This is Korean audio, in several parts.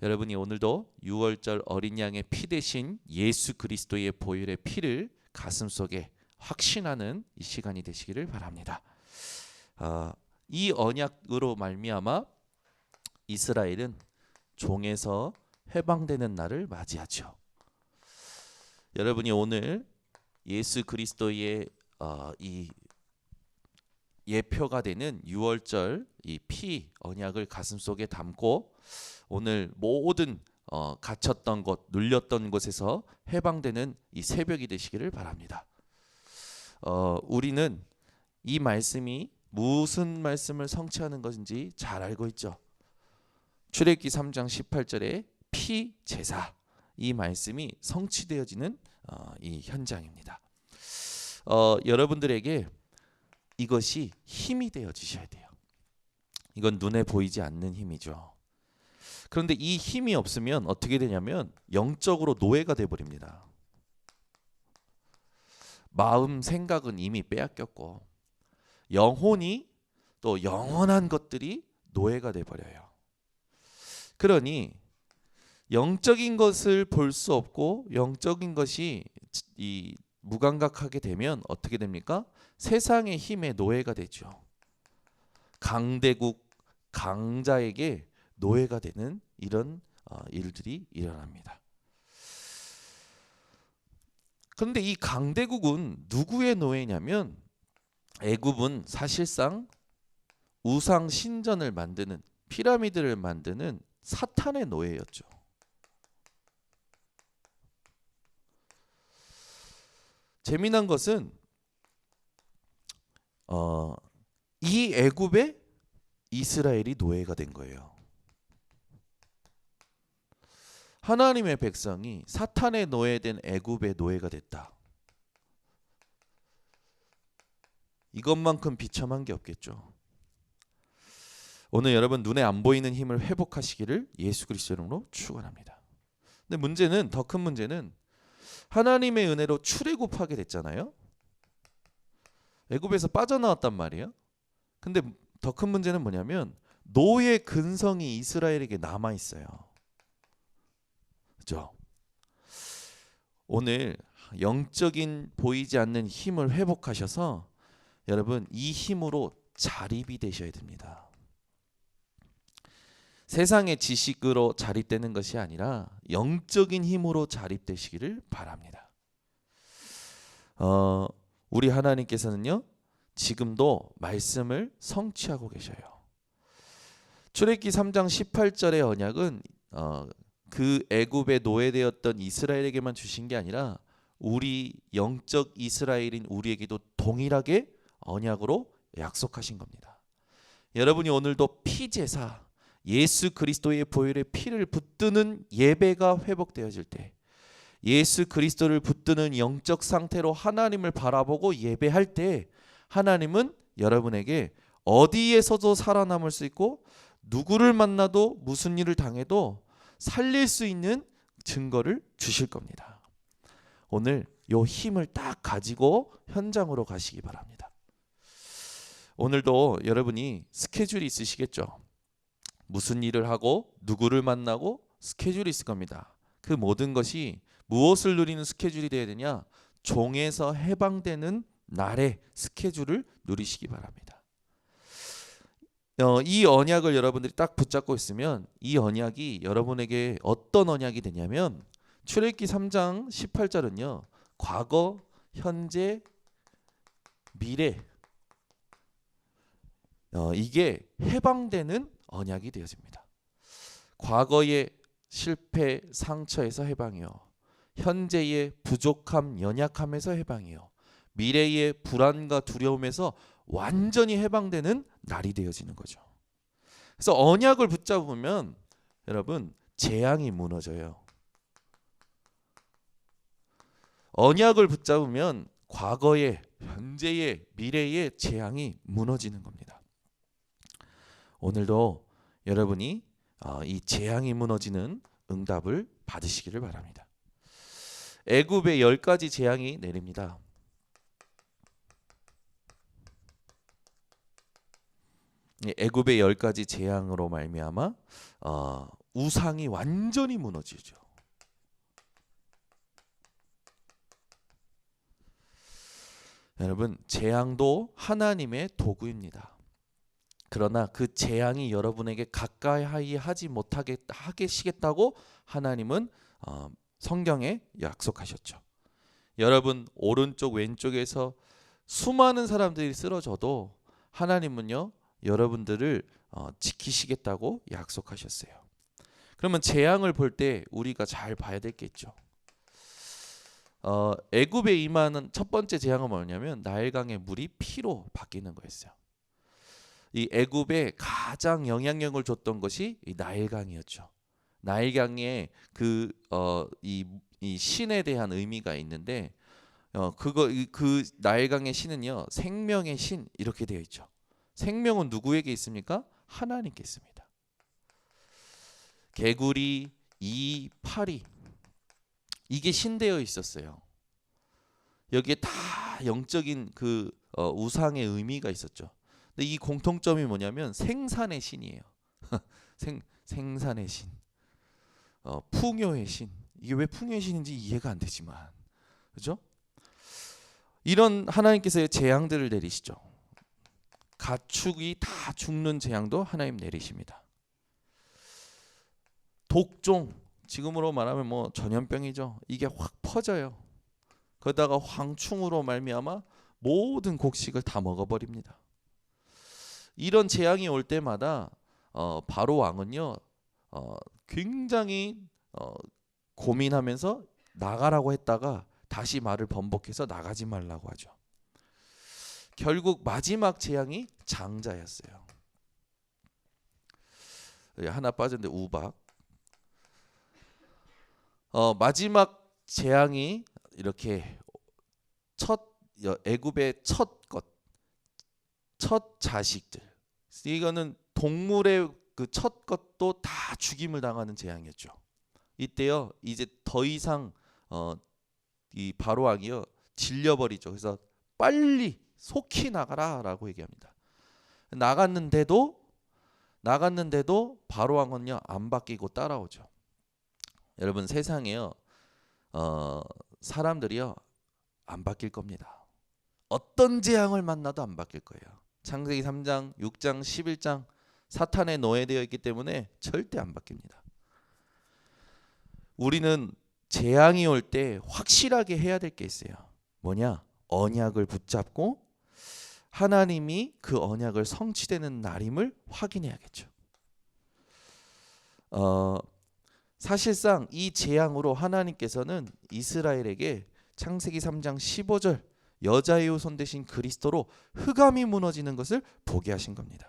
여러분이 오늘도 6월절 어린 양의 피 대신 예수 그리스도의 보혈의 피를 가슴속에 확신하는 이 시간이 되시기를 바랍니다. 이 언약으로 말미암아 이스라엘은 종에서 해방되는 날을 맞이하죠. 여러분이 오늘 예수 그리스도의 이 예표가 되는 6월절 이 피 언약을 가슴속에 담고 오늘 모든 갇혔던 곳, 눌렸던 곳에서 해방되는 이 새벽이 되시기를 바랍니다. 우리는 이 말씀이 무슨 말씀을 성취하는 것인지 잘 알고 있죠. 출애굽기 3장 18절에 피 제사, 이 말씀이 성취되어지는 이 현장입니다. 여러분들에게 이것이 힘이 되어지셔야 돼요. 이건 눈에 보이지 않는 힘이죠. 그런데 이 힘이 없으면 어떻게 되냐면 영적으로 노예가 되어버립니다. 마음, 생각은 이미 빼앗겼고 영혼이 또 영원한 것들이 노예가 되어버려요. 그러니 영적인 것을 볼 수 없고 영적인 것이 이 무감각하게 되면 어떻게 됩니까? 세상의 힘의 노예가 되죠. 강대국, 강자에게 노예가 되는 이런 일들이 일어납니다. 그런데 이 강대국은 누구의 노예냐면 애굽은 사실상 우상 신전을 만드는, 피라미드를 만드는 사탄의 노예였죠. 재미난 것은 이 애굽에 이스라엘이 노예가 된 거예요. 하나님의 백성이 사탄의 노예된 애굽의 노예가 됐다. 이것만큼 비참한 게 없겠죠. 오늘 여러분 눈에 안 보이는 힘을 회복하시기를 예수 그리스도 이름으로 축원합니다. 근데 문제는, 더 큰 문제는 하나님의 은혜로 출애굽하게 됐잖아요. 애굽에서 빠져나왔단 말이에요. 근데 더 큰 문제는 뭐냐면 노예 근성이 이스라엘에게 남아 있어요. 그렇죠? 오늘 영적인 보이지 않는 힘을 회복하셔서 여러분 이 힘으로 자립이 되셔야 됩니다. 세상의 지식으로 자립되는 것이 아니라 영적인 힘으로 자립되시기를 바랍니다. 우리 하나님께서는요 지금도 말씀을 성취하고 계셔요. 출애굽기 3장 18절의 언약은 그 애굽에 노예되었던 이스라엘에게만 주신 게 아니라 우리 영적 이스라엘인 우리에게도 동일하게 언약으로 약속하신 겁니다. 여러분이 오늘도 피제사, 예수 그리스도의 보혈의 피를 붙드는 예배가 회복되어질 때, 예수 그리스도를 붙드는 영적 상태로 하나님을 바라보고 예배할 때 하나님은 여러분에게 어디에서도 살아남을 수 있고 누구를 만나도 무슨 일을 당해도 살릴 수 있는 증거를 주실 겁니다. 오늘 요 힘을 딱 가지고 현장으로 가시기 바랍니다. 오늘도 여러분이 스케줄이 있으시겠죠. 무슨 일을 하고 누구를 만나고 스케줄이 있을 겁니다. 그 모든 것이 무엇을 누리는 스케줄이 되어야 되냐? 종에서 해방되는 날의 스케줄을 누리시기 바랍니다. 이 언약을 여러분들이 딱 붙잡고 있으면 이 언약이 여러분에게 어떤 언약이 되냐면 출애굽기 3장 18절은요. 과거, 현재, 미래 이게 해방되는 언약이 되어집니다. 과거의 실패, 상처에서 해방이요. 현재의 부족함, 연약함에서 해방이요. 미래의 불안과 두려움에서 완전히 해방되는 날이 되어지는 거죠. 그래서 언약을 붙잡으면 여러분 재앙이 무너져요. 언약을 붙잡으면 과거의, 현재의, 미래의 재앙이 무너지는 겁니다. 오늘도 여러분이 이 재앙이 무너지는 응답을 받으시기를 바랍니다. 애굽에 10가지 재앙이 내립니다. 애굽의 10가지 재앙으로 말미암아 우상이 완전히 무너지죠. 여러분, 재앙도 하나님의 도구입니다. 그러나 그 재앙이 여러분에게 가까이 하지 못하게 하시겠다고 하나님은 성경에 약속하셨죠. 여러분 오른쪽 왼쪽에서 수많은 사람들이 쓰러져도 하나님은요 여러분들을 지키시겠다고 약속하셨어요. 그러면 재앙을 볼 때 우리가 잘 봐야 될 게 있죠. 애굽에 임하는 첫 번째 재앙은 뭐냐면 나일강의 물이 피로 바뀌는 거였어요. 이 애굽에 가장 영향력을 줬던 것이 이 나일강이었죠. 나일강의 이 신에 대한 의미가 있는데 그 나일강의 신은요 생명의 신 이렇게 되어 있죠. 생명은 누구에게 있습니까? 하나님께 있습니다. 개구리, 이, 파리 이게 신되어 있었어요. 여기에 다 영적인 우상의 의미가 있었죠. 근데 이 공통점이 뭐냐면 생산의 신이에요. 생산의 신, 풍요의 신. 이게 왜 풍요의 신인지 이해가 안 되지만, 그렇죠? 이런 하나님께서의 재앙들을 내리시죠. 가축이 다 죽는 재앙도 하나님 내리십니다. 독종, 지금으로 말하면 뭐 전염병이죠. 이게 확 퍼져요. 거기다가 황충으로 말미암아 모든 곡식을 다 먹어버립니다. 이런 재앙이 올 때마다 바로 왕은요 굉장히 고민하면서 나가라고 했다가 다시 말을 번복해서 나가지 말라고 하죠. 결국 마지막 재앙이 장자였어요. 하나 빠졌는데 우박. 마지막 재앙이 이렇게 애굽의 첫 자식들. 이거는 동물의 그 첫 것도 다 죽임을 당하는 재앙이었죠. 이때요 이제 더 이상 이 바로 왕이요 질려버리죠. 그래서 빨리 속히 나가라라고 얘기합니다. 나갔는데도 바로 왕은요 안 바뀌고 따라오죠. 여러분 세상에요 사람들이요 안 바뀔 겁니다. 어떤 재앙을 만나도 안 바뀔 거예요. 창세기 3장, 6장, 11장 사탄에 노예되어 있기 때문에 절대 안 바뀝니다. 우리는 재앙이 올 때 확실하게 해야 될 게 있어요. 뭐냐? 언약을 붙잡고 하나님이 그 언약을 성취되는 날임을 확인해야겠죠. 사실상 이 재앙으로 하나님께서는 이스라엘에게 창세기 3장 15절 여자의 후손 되신 그리스도로 흑암이 무너지는 것을 보게 하신 겁니다.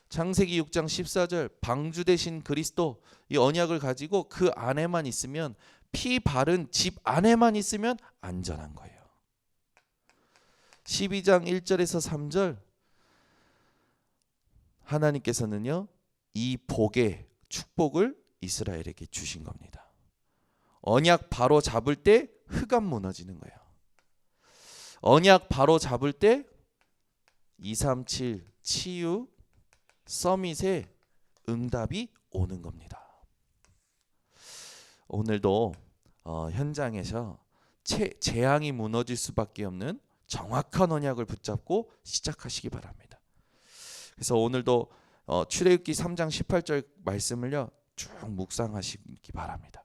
창세기 6장 14절 방주 되신 그리스도 이 언약을 가지고 그 안에만 있으면 피 바른 집 안에만 있으면 안전한 거예요. 12장 1절에서 3절 하나님께서는요 이 복의 축복을 이스라엘에게 주신 겁니다. 언약 바로 잡을 때 흑암 무너지는 거예요. 언약 바로 잡을 때 237 치유 서밋의 응답이 오는 겁니다. 오늘도 현장에서 재앙이 무너질 수밖에 없는 정확한 언약을 붙잡고 시작하시기 바랍니다. 그래서 오늘도 출애굽기 3장 18절 말씀을요 쭉 묵상하시기 바랍니다.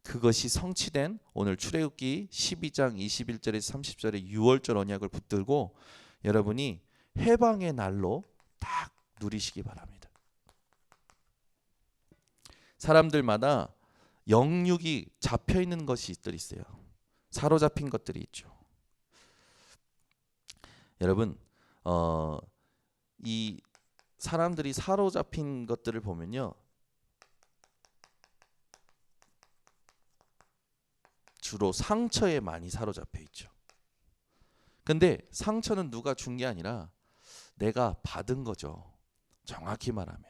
그것이 성취된 오늘 출애굽기 12장 21절에서 30절의 6월절 언약을 붙들고 여러분이 해방의 날로 딱 누리시기 바랍니다. 사람들마다 영육이 잡혀 있는 것이 있어요. 사로잡힌 것들이 있죠. 여러분, 이 사람들이 사로잡힌 것들을 보면요, 주로 상처에 많이 사로잡혀 있죠. 근데 상처는 누가 준 게 아니라 내가 받은 거죠. 정확히 말하면.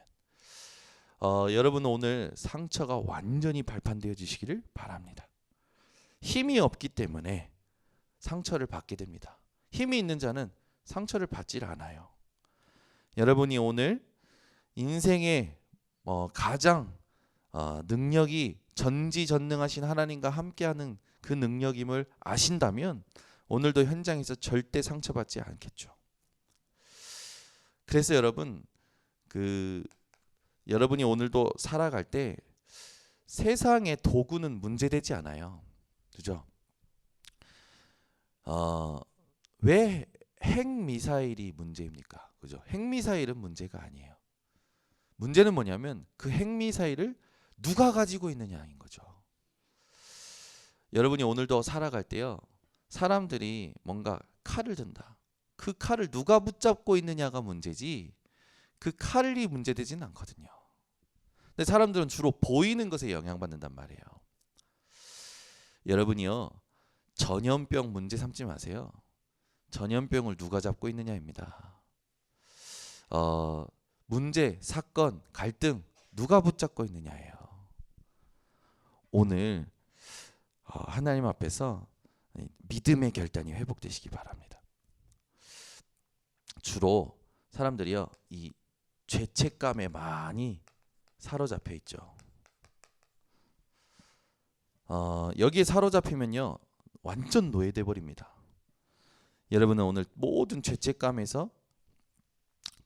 여러분 오늘 상처가 완전히 발판되어지시기를 바랍니다. 힘이 없기 때문에 상처를 받게 됩니다. 힘이 있는 자는 상처를 받질 않아요. 여러분이 오늘 인생의 가장 능력이 전지전능하신 하나님과 함께하는 그 능력임을 아신다면 오늘도 현장에서 절대 상처받지 않겠죠. 그래서 여러분, 여러분이 오늘도 살아갈 때 세상의 도구는 문제되지 않아요. 그죠? 왜 핵미사일이 문제입니까? 그죠? 핵미사일은 문제가 아니에요. 문제는 뭐냐면 그 핵미사일을 누가 가지고 있느냐인 거죠. 여러분이 오늘도 살아갈 때요, 사람들이 뭔가 칼을 든다. 그 칼을 누가 붙잡고 있느냐가 문제지 그 칼이 문제되지는 않거든요. 근데 사람들은 주로 보이는 것에 영향받는단 말이에요. 여러분이요, 전염병 문제 삼지 마세요. 전염병을 누가 잡고 있느냐입니다. 문제, 사건, 갈등 누가 붙잡고 있느냐예요. 오늘 하나님 앞에서 믿음의 결단이 회복되시기 바랍니다. 주로 사람들이요, 이 죄책감에 많이 사로잡혀 있죠. 여기에 사로잡히면요 완전 노예돼 버립니다. 여러분은 오늘 모든 죄책감에서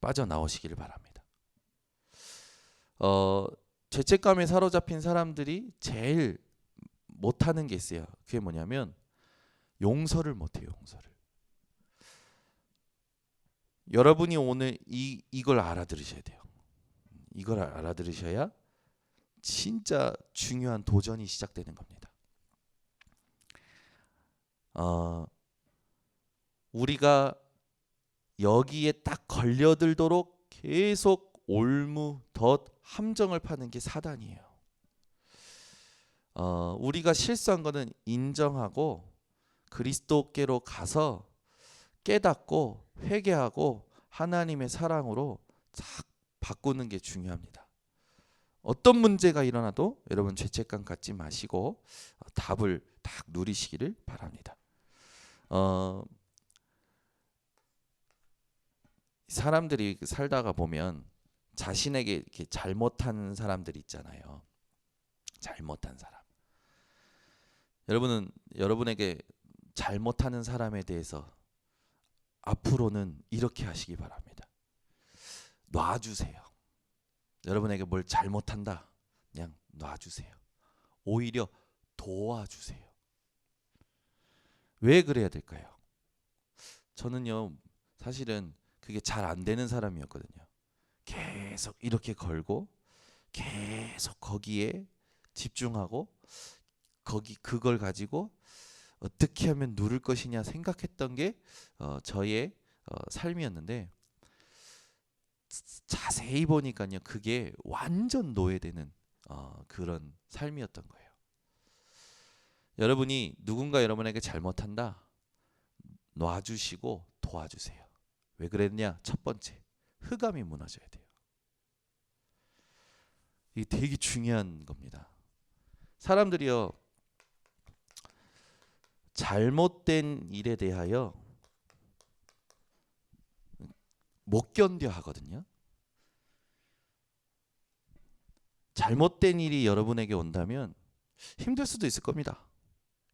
빠져나오시기를 바랍니다. 죄책감에 사로잡힌 사람들이 제일 못하는 게 있어요. 그게 뭐냐면 용서를 못해요. 용서를. 여러분이 오늘 이걸 알아들으셔야 돼요. 이걸 알아들으셔야 진짜 중요한 도전이 시작되는 겁니다. 우리가 여기에 딱 걸려들도록 계속 올무, 덫, 함정을 파는 게 사단이에요. 우리가 실수한 거는 인정하고 그리스도께로 가서 깨닫고 회개하고 하나님의 사랑으로 싹 바꾸는 게 중요합니다. 어떤 문제가 일어나도 여러분 죄책감 갖지 마시고 답을 딱 누리시기를 바랍니다. 사람들이 살다가 보면 자신에게 이렇게 잘못한 사람들이 있잖아요. 잘못한 사람. 여러분은 여러분에게 잘못하는 사람에 대해서 앞으로는 이렇게 하시기 바랍니다. 놔주세요. 여러분에게 뭘 잘못한다, 그냥 놔주세요. 오히려 도와주세요. 왜 그래야 될까요? 저는요, 사실은 그게 잘 안 되는 사람이었거든요. 계속 이렇게 걸고 계속 거기에 집중하고 그걸 가지고 어떻게 하면 누를 것이냐 생각했던 게 저의 삶이었는데, 자세히 보니까요 그게 완전 노예되는 그런 삶이었던 거예요. 여러분이 누군가 여러분에게 잘못한다, 놔주시고 도와주세요. 왜 그랬냐? 첫 번째, 흑암이 무너져야 돼요. 이게 되게 중요한 겁니다. 사람들이요, 잘못된 일에 대하여 못 견뎌 하거든요. 잘못된 일이 여러분에게 온다면 힘들 수도 있을 겁니다.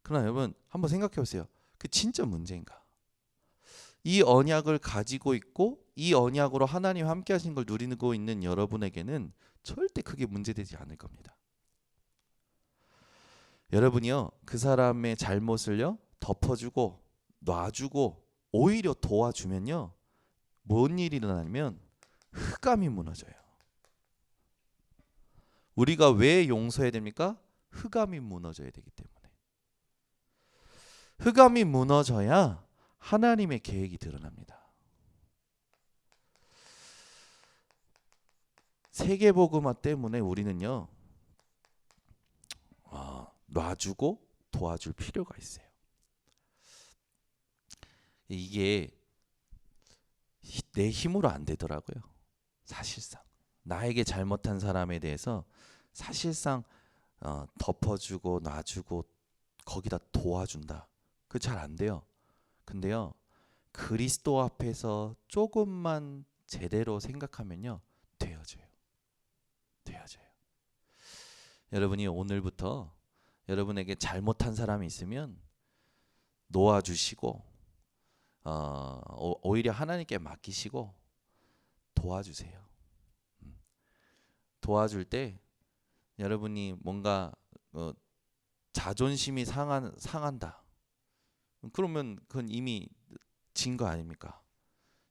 그러나 여러분 한번 생각해 보세요. 그 진짜 문제인가? 이 언약을 가지고 있고 이 언약으로 하나님 함께 하신 걸 누리고 있는 여러분에게는 절대 크게 문제되지 않을 겁니다. 여러분이요, 그 사람의 잘못을요 덮어주고 놔주고 오히려 도와주면요, 뭔 일이 일어나냐면 흑암이 무너져요. 우리가 왜 용서해야 됩니까? 흑암이 무너져야 되기 때문에. 흑암이 무너져야 하나님의 계획이 드러납니다. 세계복음화 때문에 우리는요 놔주고 도와줄 필요가 있어요. 이게 내 힘으로 안 되더라고요. 사실상 나에게 잘못한 사람에 대해서 사실상 덮어주고 놔주고 거기다 도와준다, 그 잘 안 돼요. 근데요, 그리스도 앞에서 조금만 제대로 생각하면요 되어져요. 헤어져요. 여러분이 오늘부터 여러분에게 잘못한 사람이 있으면 놓아주시고 오히려 하나님께 맡기시고 도와주세요. 도와줄 때 여러분이 뭔가 자존심이 상한다. 그러면 그건 이미 진 거 아닙니까?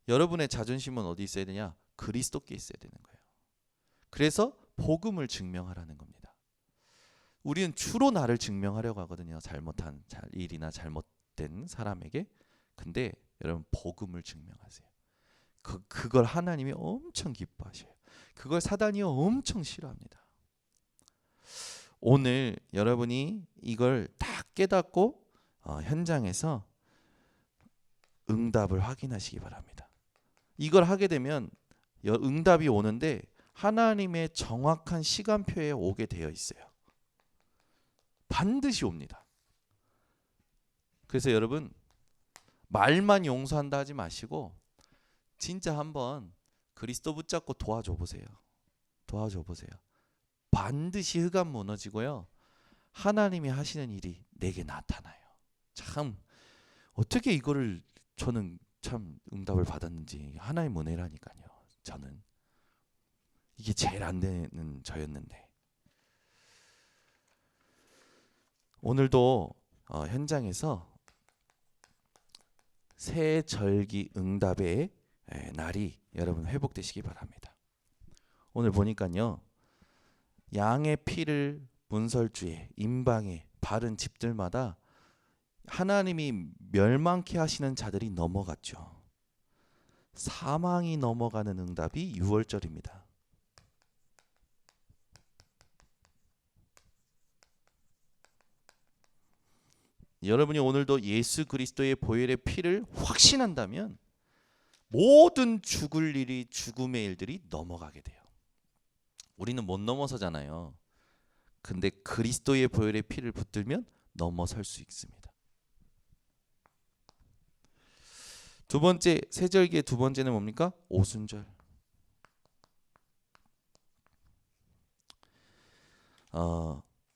여러분의 자존심은 어디 있어야 되냐? 그리스도께 있어야 되는 거예요. 그래서 복음을 증명하라는 겁니다. 우리는 주로 나를 증명하려고 하거든요. 잘못한 일이나 잘못된 사람에게. 근데 여러분 복음을 증명하세요. 그걸 하나님이 엄청 기뻐하셔요. 그걸 사단이 엄청 싫어합니다. 오늘 여러분이 이걸 다 깨닫고 현장에서 응답을 확인하시기 바랍니다. 이걸 하게 되면 응답이 오는데 하나님의 정확한 시간표에 오게 되어 있어요. 반드시 옵니다. 그래서 여러분 말만 용서한다 하지 마시고 진짜 한번 그리스도 붙잡고 도와줘 보세요. 도와줘 보세요. 반드시 흑암 무너지고요. 하나님이 하시는 일이 내게 나타나요. 참 어떻게 이거를 저는 참 응답을 받았는지 하나의 은혜라니까요. 저는 이게 제일 안 되는 저였는데 오늘도 현장에서 새 절기 응답의 날이 여러분 회복되시기 바랍니다. 오늘 보니까요. 양의 피를 문설주에 임방에 바른 집들마다 하나님이 멸망케 하시는 자들이 넘어갔죠. 사망이 넘어가는 응답이 6월절입니다. 여러분이 오늘도 예수 그리스도의 보혈의 피를 확신한다면 모든 죽을 일이 죽음의 일들이 넘어가게 돼요. 우리는 못 넘어서잖아요. 근데 그리스도의 보혈의 피를 붙들면 넘어설 수 있습니다. 두 번째, 세절기의 두 번째는 뭡니까? 오순절.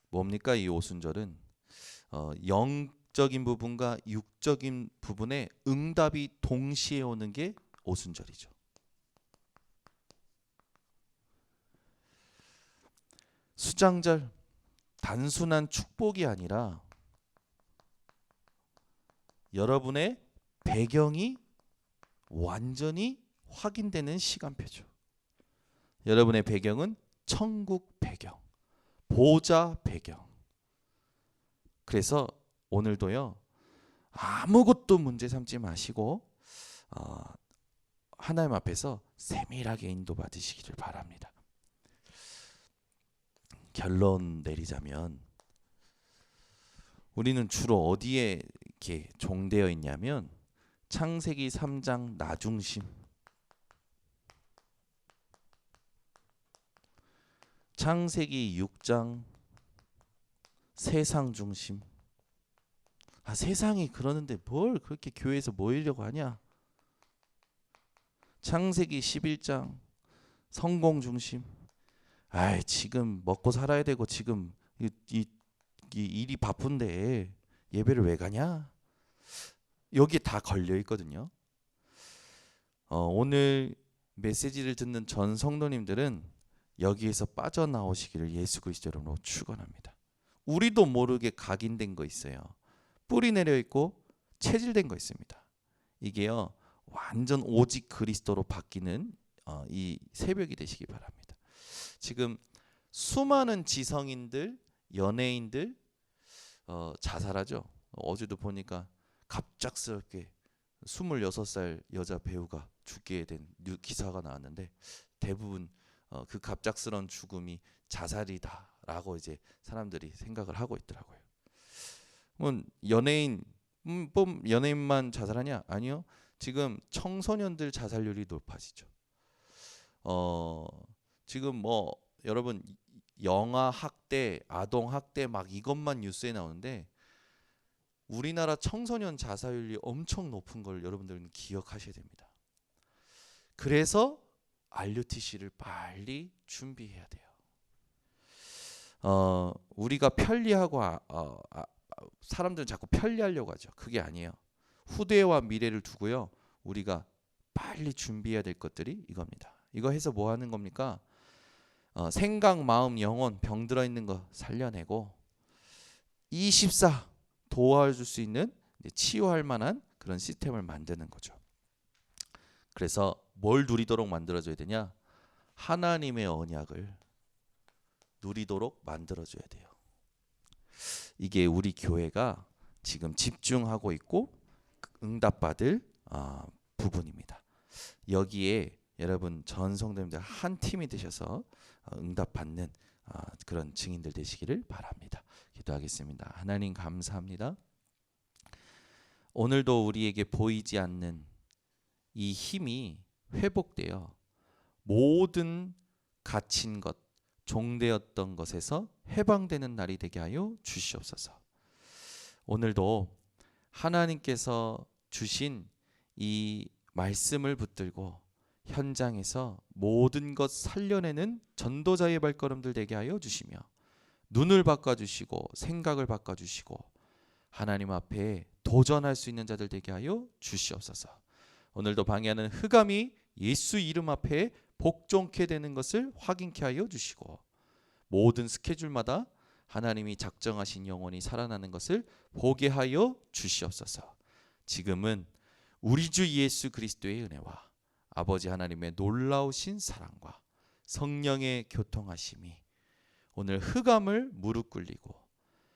뭡니까 이 오순절은? 영적인 부분과 육적인 부분에 응답이 동시에 오는 게 오순절이죠. 수장절, 단순한 축복이 아니라 여러분의 배경이 완전히 확인되는 시간표죠. 여러분의 배경은 천국 배경, 보좌 배경. 그래서 오늘도요 아무것도 문제 삼지 마시고 하나님 앞에서 세밀하게 인도받으시기를 바랍니다. 결론 내리자면 우리는 주로 어디에 이렇게 종되어 있냐면 창세기 3장 나중심, 창세기 6장 세상 중심. 세상이 그러는데 뭘 그렇게 교회에서 모이려고 하냐. 창세기 11장 성공 중심. 지금 먹고 살아야 되고 지금 이 일이 바쁜데 예배를 왜 가냐? 여기 다 걸려 있거든요. 오늘 메시지를 듣는 전 성도님들은 여기에서 빠져나오시기를 예수 그리스도 이름으로 축원합니다. 우리도 모르게 각인된 거 있어요. 뿌리 내려 있고 체질된 거 있습니다. 이게요 완전 오직 그리스도로 바뀌는 이 새벽이 되시기 바랍니다. 지금 수많은 지성인들, 연예인들 자살하죠. 어제도 보니까 갑작스럽게 26살 여자 배우가 죽게 된 기사가 나왔는데 대부분 그 갑작스러운 죽음이 자살이다라고 이제 사람들이 생각을 하고 있더라고요. 연예인만 자살하냐? 아니요. 지금 청소년들 자살률이 높아지죠. 지금 여러분 영아 학대, 아동 학대 막 이것만 뉴스에 나오는데 우리나라 청소년 자살률이 엄청 높은 걸 여러분들은 기억하셔야 됩니다. 그래서 RUTC를 빨리 준비해야 돼요. 우리가 편리하고 사람들은 자꾸 편리하려고 하죠. 그게 아니에요. 후대와 미래를 두고요. 우리가 빨리 준비해야 될 것들이 이겁니다. 이거 해서 뭐 하는 겁니까? 생각, 마음, 영혼 병 들어 있는 거 살려내고 24 도와줄 수 있는 치유할 만한 그런 시스템을 만드는 거죠. 그래서 뭘 누리도록 만들어줘야 되냐? 하나님의 언약을 누리도록 만들어줘야 돼요. 이게 우리 교회가 지금 집중하고 있고 응답받을 부분입니다. 여기에 여러분 전 성도님들 한 팀이 되셔서 응답받는 그런 증인들 되시기를 바랍니다. 기도하겠습니다. 하나님 감사합니다. 오늘도 우리에게 보이지 않는 이 힘이 회복되어 모든 갇힌 것, 종되었던 것에서 해방되는 날이 되게 하여 주시옵소서. 오늘도 하나님께서 주신 이 말씀을 붙들고 현장에서 모든 것 살려내는 전도자의 발걸음들 되게 하여 주시며 눈을 바꿔주시고 생각을 바꿔주시고 하나님 앞에 도전할 수 있는 자들 되게 하여 주시옵소서. 오늘도 방해하는 흑암이 예수 이름 앞에 복종케 되는 것을 확인케 하여 주시고 모든 스케줄마다 하나님이 작정하신 영혼이 살아나는 것을 보게 하여 주시옵소서. 지금은 우리 주 예수 그리스도의 은혜와 아버지 하나님의 놀라우신 사랑과 성령의 교통하심이 오늘 흑암을 무릎 꿇리고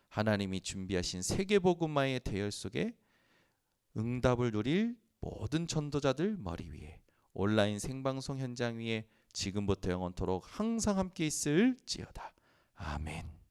하나님이 준비하신 세계복음화의 대열 속에 응답을 누릴 모든 전도자들 머리 위에 온라인 생방송 현장 위에 지금부터 영원토록 항상 함께 있을지어다. 아멘.